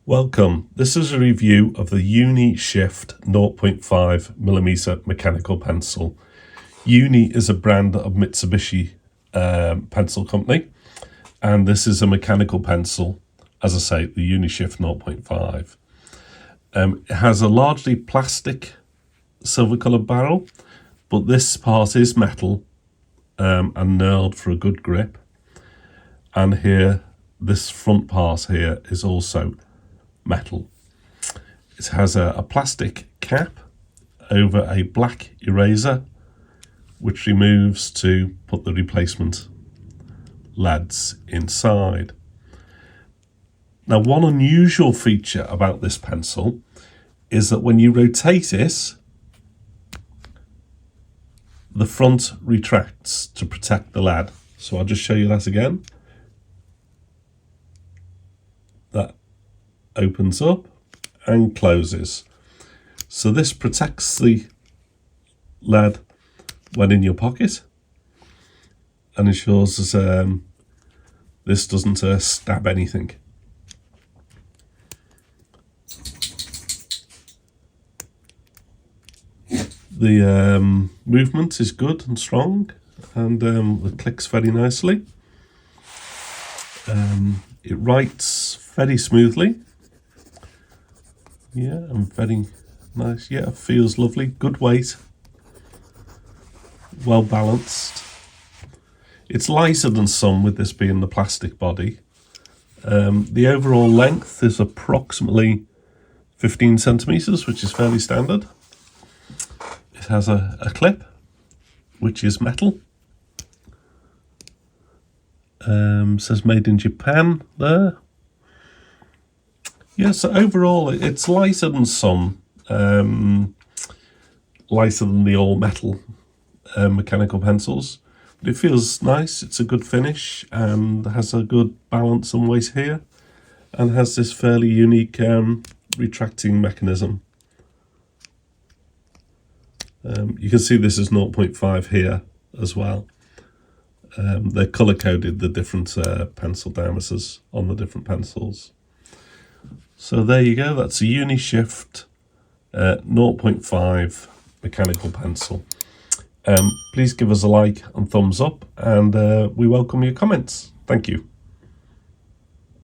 Welcome. This is a review of the Uni Shift 0.5mm mechanical pencil. Uni is a brand of Mitsubishi pencil company, and this is a mechanical pencil, as I say, the Uni Shift 0.5. It has a largely plastic silver coloured barrel, but this part is metal and knurled for a good grip. And here, this front part here is also metal. It has a plastic cap over a black eraser which removes to put the replacement leads inside. Now, one unusual feature about this pencil is that when you rotate it, the front retracts to protect the lead. So I'll just show you that again. That opens up and closes. So this protects the lead when in your pocket and ensures that this doesn't stab anything. The movement is good and strong, and it clicks very nicely. It writes very smoothly. Yeah, and very nice. Yeah, it feels lovely. Good weight. Well balanced. It's lighter than some, with this being the plastic body. The overall length is approximately 15 centimeters, which is fairly standard. It has a clip, which is metal. Says made in Japan there. Yeah, so overall it's lighter than some, lighter than the all metal mechanical pencils, but it feels nice. It's a good finish and has a good balance and weight here, and has this fairly unique retracting mechanism. You can see this is 0.5 here as well. They're color coded the different pencil diameters on the different pencils. So there you go, that's a Uni Shift 0.5 mechanical pencil. Please give us a like and thumbs up, and we welcome your comments. Thank you.